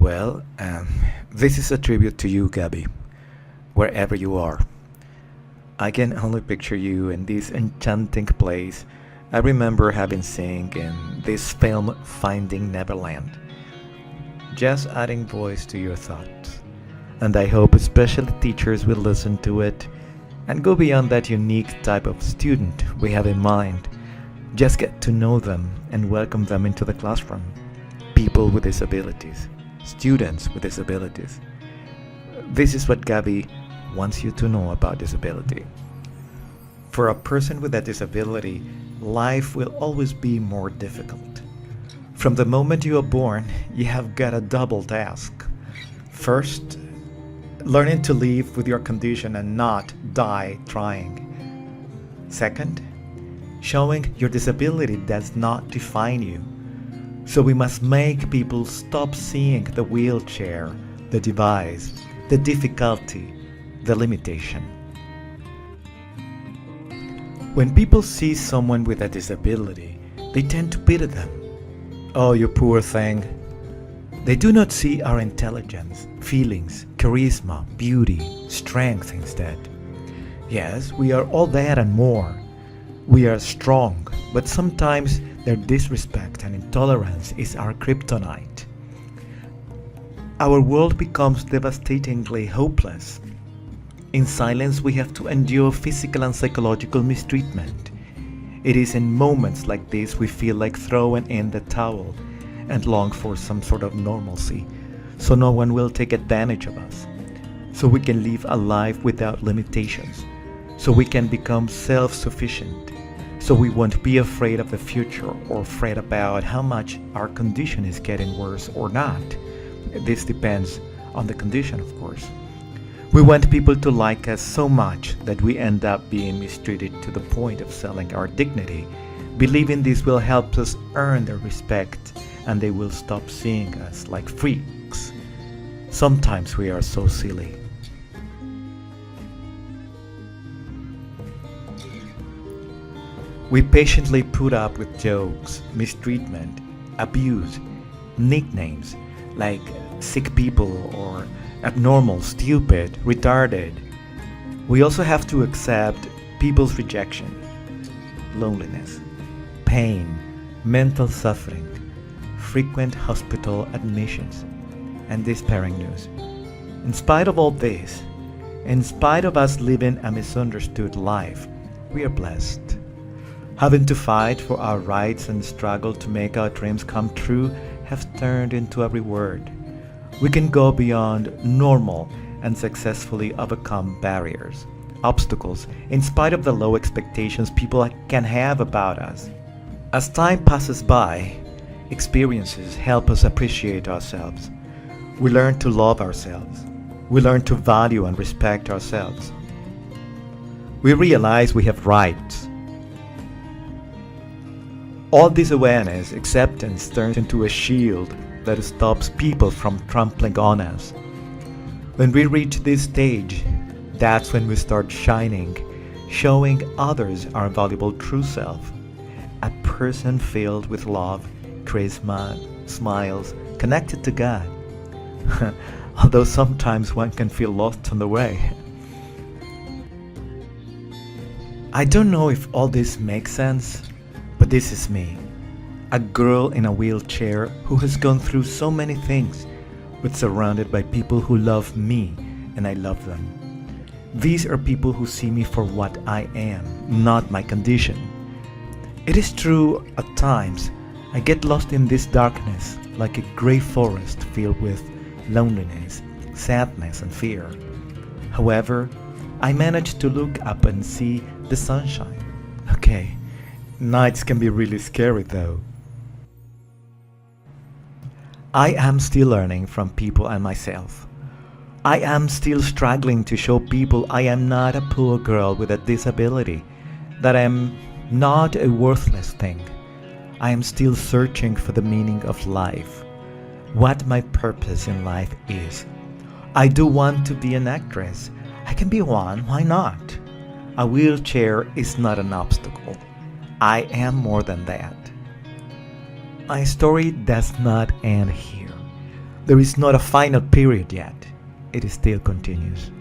Well, this is a tribute to you, Gabby, wherever you are. I can only picture you in this enchanting place I remember having seen in this film Finding Neverland, just adding voice to your thoughts. And I hope especially teachers will listen to it and go beyond that unique type of student we have in mind. Just get to know them and welcome them into the classroom. People with disabilities, students with disabilities. This is what Gabby wants you to know about disability. For a person with a disability, life will always be more difficult. From the moment you are born, you have got a double task. First, learning to live with your condition and not die trying. Second, showing your disability does not define you. So we must make people stop seeing the wheelchair, the device, the difficulty, the limitation. When people see someone with a disability, they tend to pity them. Oh, you poor thing. They do not see our intelligence, feelings, charisma, beauty, strength instead. Yes, we are all that and more. We are strong, but sometimes their disrespect and intolerance is our kryptonite. Our world becomes devastatingly hopeless. In silence, we have to endure physical and psychological mistreatment. It is in moments like this we feel like throwing in the towel and long for some sort of normalcy, so no one will take advantage of us, so we can live a life without limitations, so we can become self-sufficient, so we won't be afraid of the future or fret about how much our condition is getting worse or not. This depends on the condition, of course. We want people to like us so much that we end up being mistreated to the point of selling our dignity, believing this will help us earn their respect and they will stop seeing us like freaks. Sometimes we are so silly. We patiently put up with jokes, mistreatment, abuse, nicknames like sick people or abnormal, stupid, retarded. We also have to accept people's rejection, loneliness, pain, mental suffering, frequent hospital admissions, and despairing news. In spite of all this, in spite of us living a misunderstood life, we are blessed. Having to fight for our rights and struggle to make our dreams come true have turned into a reward. We can go beyond normal and successfully overcome barriers, obstacles, in spite of the low expectations people can have about us. As time passes by, experiences help us appreciate ourselves. We learn to love ourselves. We learn to value and respect ourselves. We realize we have rights. All this awareness, acceptance turns into a shield that stops people from trampling on us. When we reach this stage, that's when we start shining, showing others our valuable true self. A person filled with love, charisma, smiles, connected to God. Although sometimes one can feel lost on the way. I don't know if all this makes sense, but this is me. A girl in a wheelchair who has gone through so many things, but surrounded by people who love me and I love them. These are people who see me for what I am, not my condition. It is true, at times, I get lost in this darkness like a gray forest filled with loneliness, sadness, and fear. However, I manage to look up and see the sunshine. Okay, nights can be really scary though. I am still learning from people and myself. I am still struggling to show people I am not a poor girl with a disability, that I am not a worthless thing. I am still searching for the meaning of life, what my purpose in life is. I do want to be an actress. I can be one, why not? A wheelchair is not an obstacle. I am more than that. My story does not end here. There is not a final period yet. It still continues.